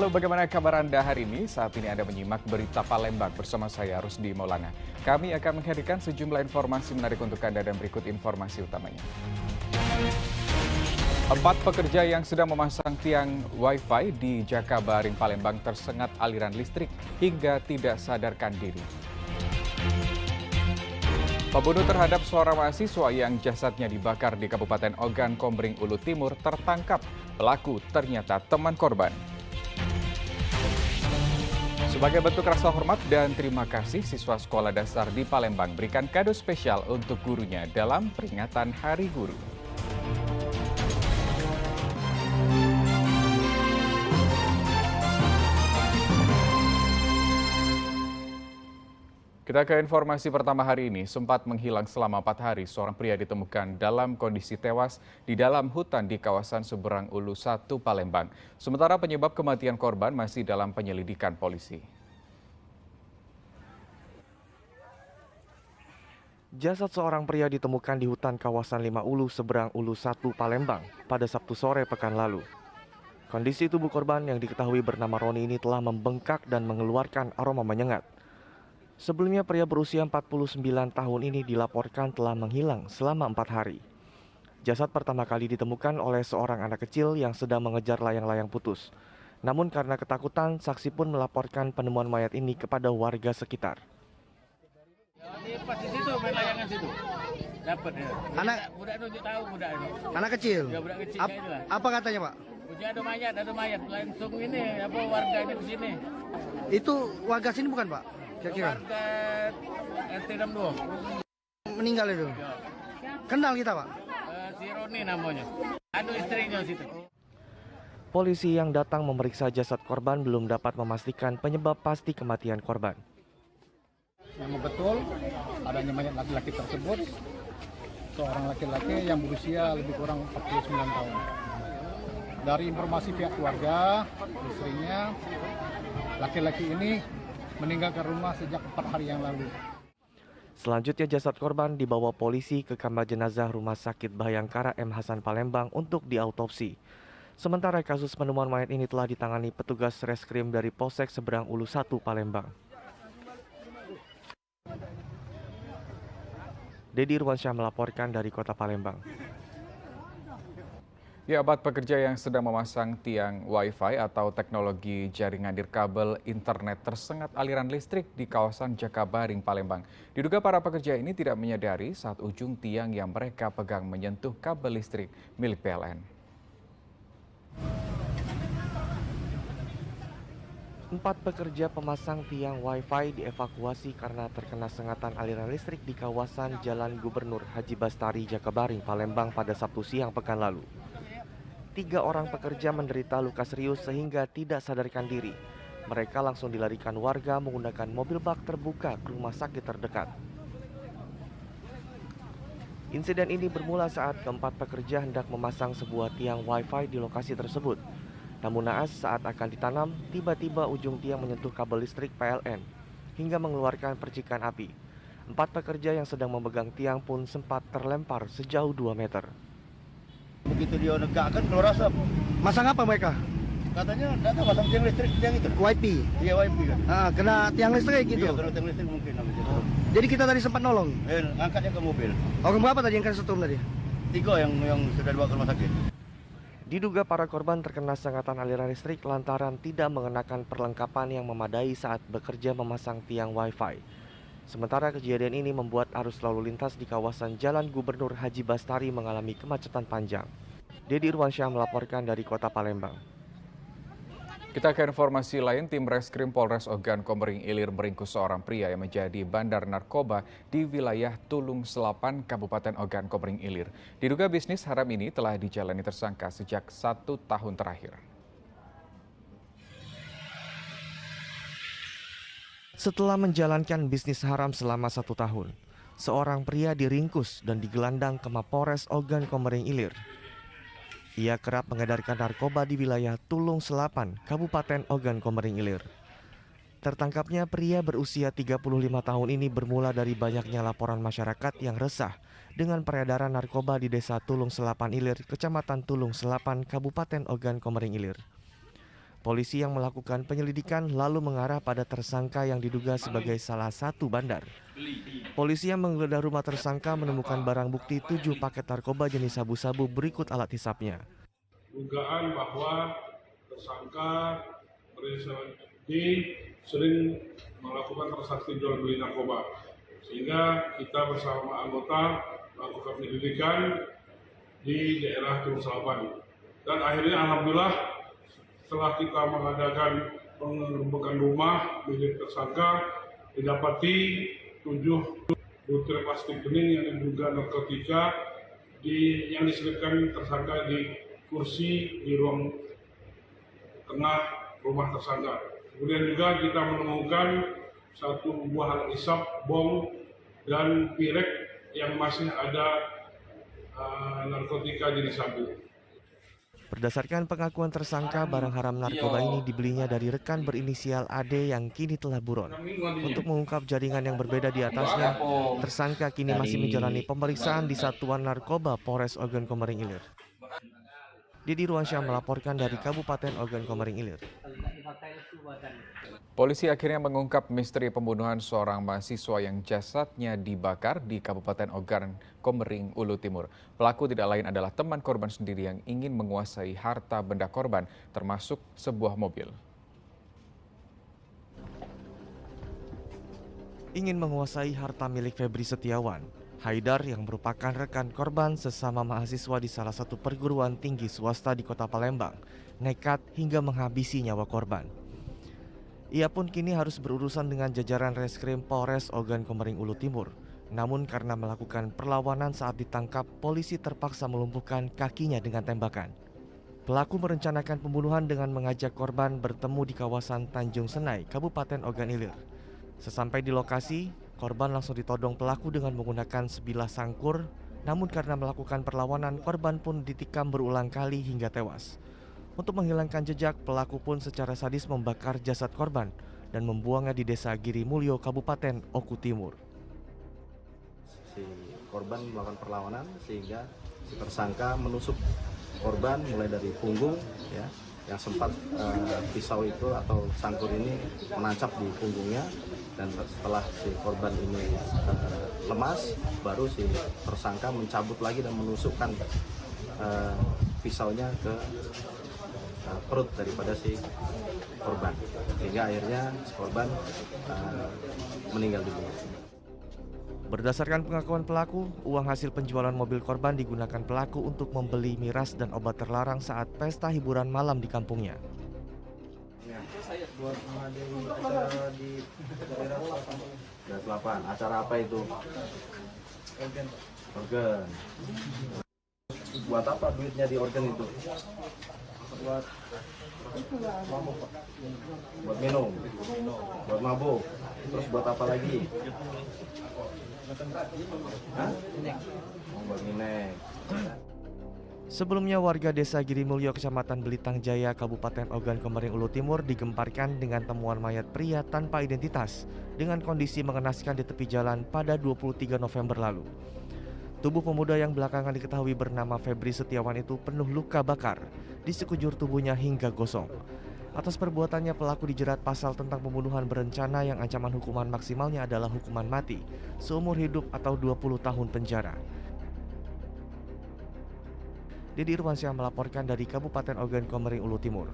Halo, bagaimana kabar Anda hari ini? Saat ini Anda menyimak berita Palembang bersama saya Rusdi Maulana. Kami akan menghadirkan sejumlah informasi menarik untuk Anda dan berikut informasi utamanya. 4 pekerja yang sedang memasang tiang Wi-Fi di Jakabaring, Palembang tersengat aliran listrik hingga tidak sadarkan diri. Pembunuh terhadap seorang mahasiswa yang jasadnya dibakar di Kabupaten Ogan Komering Ulu Timur tertangkap. Pelaku ternyata teman korban. Sebagai bentuk rasa hormat dan terima kasih, siswa sekolah dasar di Palembang berikan kado spesial untuk gurunya dalam peringatan Hari Guru. Kita ke informasi pertama hari ini. Sempat menghilang selama 4 hari, seorang pria ditemukan dalam kondisi tewas di dalam hutan di kawasan Seberang Ulu 1 Palembang. Sementara penyebab kematian korban masih dalam penyelidikan polisi. Jasad seorang pria ditemukan di hutan kawasan 5 Ulu Seberang Ulu 1 Palembang pada Sabtu sore pekan lalu. Kondisi tubuh korban yang diketahui bernama Roni ini telah membengkak dan mengeluarkan aroma menyengat. Sebelumnya pria berusia 49 tahun ini dilaporkan telah menghilang selama 4 hari. Jasad pertama kali ditemukan oleh seorang anak kecil yang sedang mengejar layang-layang putus. Namun karena ketakutan, saksi pun melaporkan penemuan mayat ini kepada warga sekitar. Dia pas di situ main layangan situ. Dapat dia. Anak Budak nunjuk tahu budak ini. anak kecil. Ya budak kecil kayak itulah. Apa katanya, Pak? Uji ada mayat. Langsung ini apa warga ini ke sini. Itu warga sini bukan, Pak? Kira-kira Warga RT 62. meninggal itu. Kenal kita, Pak? Si Roni namanya. Ada istrinya situ. Polisi yang datang memeriksa jasad korban belum dapat memastikan penyebab pasti kematian korban. Memang betul adanya mayat laki-laki tersebut, seorang laki-laki yang berusia lebih kurang 49 tahun. Dari informasi pihak keluarga, istrinya, laki-laki ini meninggalkan rumah sejak 4 hari yang lalu. Selanjutnya jasad korban dibawa polisi ke kamar jenazah Rumah Sakit Bayangkara M. Hasan Palembang untuk diautopsi. Sementara kasus penemuan mayat ini telah ditangani petugas reskrim dari Polsek Seberang Ulu 1 Palembang. Dedi Irwansyah melaporkan dari Kota Palembang. Ya, 4 pekerja yang sedang memasang tiang Wi-Fi atau teknologi jaringan nirkabel internet tersengat aliran listrik di kawasan Jakabaring, Palembang. Diduga para pekerja ini tidak menyadari saat ujung tiang yang mereka pegang menyentuh kabel listrik milik PLN. 4 pekerja pemasang tiang Wi-Fi dievakuasi karena terkena sengatan aliran listrik di kawasan Jalan Gubernur Haji Bastari, Jakabaring, Palembang pada Sabtu siang pekan lalu. 3 orang pekerja menderita luka serius sehingga tidak sadarkan diri. Mereka langsung dilarikan warga menggunakan mobil bak terbuka ke rumah sakit terdekat. Insiden ini bermula saat keempat pekerja hendak memasang sebuah tiang Wi-Fi di lokasi tersebut. Namun naas saat akan ditanam, tiba-tiba ujung tiang menyentuh kabel listrik PLN hingga mengeluarkan percikan api. 4 pekerja yang sedang memegang tiang pun sempat terlempar sejauh 2 meter. Begitu dia negakkan keluar asap. Masang apa mereka? Katanya data pasang tiang listrik tiang itu. WiFi. Iya wifi kan. Kena tiang listrik gitu. Iya kena tiang listrik mungkin namanya. Jadi kita tadi sempat nolong. Angkatnya ke mobil. Orang berapa tadi yang kena setrum tadi? 3 yang sudah dibawa ke rumah sakit. Diduga para korban terkena sengatan aliran listrik lantaran tidak mengenakan perlengkapan yang memadai saat bekerja memasang tiang Wi-Fi. Sementara kejadian ini membuat arus lalu lintas di kawasan Jalan Gubernur Haji Bastari mengalami kemacetan panjang. Dedi Irwansyah melaporkan dari Kota Palembang. Kita ke informasi lain, tim Reskrim Polres Ogan Komering Ilir meringkus seorang pria yang menjadi bandar narkoba di wilayah Tulung Selapan, Kabupaten Ogan Komering Ilir. Diduga bisnis haram ini telah dijalani tersangka sejak 1 tahun terakhir. Setelah menjalankan bisnis haram selama 1 tahun, seorang pria diringkus dan digelandang ke Mapores Ogan Komering Ilir. Ia kerap mengedarkan narkoba di wilayah Tulung Selapan, Kabupaten Ogan Komering Ilir. Tertangkapnya pria berusia 35 tahun ini bermula dari banyaknya laporan masyarakat yang resah dengan peredaran narkoba di Desa Tulung Selapan Ilir, Kecamatan Tulung Selapan, Kabupaten Ogan Komering Ilir. Polisi yang melakukan penyelidikan lalu mengarah pada tersangka yang diduga sebagai salah satu bandar. Polisi yang menggeledah rumah tersangka menemukan barang bukti 7 paket narkoba jenis sabu-sabu berikut alat hisapnya. Dugaan bahwa tersangka berinisial D sering melakukan transaksi jual beli narkoba, sehingga kita bersama anggota melakukan penyelidikan di daerah Timur Salapan. Dan akhirnya alhamdulillah setelah kita mengadakan penggerbekan rumah milik tersangka, didapati 7 butir plastik bening yang diduga narkotika yang diselipkan tersangka di kursi di ruang tengah rumah tersangka. Kemudian juga kita menemukan 1 buah alat hisap, bom, dan pirek yang masih ada narkotika jenis sabu. Berdasarkan pengakuan tersangka, barang haram narkoba ini dibelinya dari rekan berinisial AD yang kini telah buron. Untuk mengungkap jaringan yang berbeda di atasnya, tersangka kini masih menjalani pemeriksaan di Satuan Narkoba Polres Ogan Komering Ilir. Didi Ruansyah melaporkan dari Kabupaten Ogan Komering Ilir. Polisi akhirnya mengungkap misteri pembunuhan seorang mahasiswa yang jasadnya dibakar di Kabupaten Ogan Komering Ulu Timur. Pelaku tidak lain adalah teman korban sendiri yang ingin menguasai harta benda korban, termasuk sebuah mobil. Ingin menguasai harta milik Febri Setiawan, Haidar yang merupakan rekan korban sesama mahasiswa di salah satu perguruan tinggi swasta di Kota Palembang, nekat hingga menghabisi nyawa korban. Ia pun kini harus berurusan dengan jajaran Reskrim Polres Ogan Komering Ulu Timur. Namun karena melakukan perlawanan saat ditangkap, polisi terpaksa melumpuhkan kakinya dengan tembakan. Pelaku merencanakan pembunuhan dengan mengajak korban bertemu di kawasan Tanjung Senai, Kabupaten Ogan Ilir. Sesampai di lokasi, korban langsung ditodong pelaku dengan menggunakan sebilah sangkur. Namun karena melakukan perlawanan, korban pun ditikam berulang kali hingga tewas. Untuk menghilangkan jejak, pelaku pun secara sadis membakar jasad korban dan membuangnya di Desa Giri Mulyo, Kabupaten Oku Timur. Si korban melakukan perlawanan sehingga si tersangka menusuk korban mulai dari punggung, ya, yang sempat pisau itu atau sangkur ini menancap di punggungnya, dan setelah si korban ini lemas, baru si tersangka mencabut lagi dan menusukkan pisaunya ke perut daripada si korban, sehingga akhirnya si korban meninggal dunia. Berdasarkan pengakuan pelaku, uang hasil penjualan mobil korban digunakan pelaku untuk membeli miras dan obat terlarang saat pesta hiburan malam di kampungnya. Buat menghadiri acara di daerah Selatan. Acara apa itu? Organ. Buat apa duitnya di organ itu? Buat minum, buat mabuk, terus buat apa lagi? Hah? Buat minek. Sebelumnya warga Desa Giri Mulyo, Kecamatan Belitang Jaya, Kabupaten Ogan Komering Ulu Timur digemparkan dengan temuan mayat pria tanpa identitas dengan kondisi mengenaskan di tepi jalan pada 23 November lalu. Tubuh pemuda yang belakangan diketahui bernama Febri Setiawan itu penuh luka bakar di sekujur tubuhnya hingga gosong. Atas perbuatannya, pelaku dijerat pasal tentang pembunuhan berencana yang ancaman hukuman maksimalnya adalah hukuman mati, seumur hidup atau 20 tahun penjara. Didi Ruansyah melaporkan dari Kabupaten Ogan Komering Ulu Timur.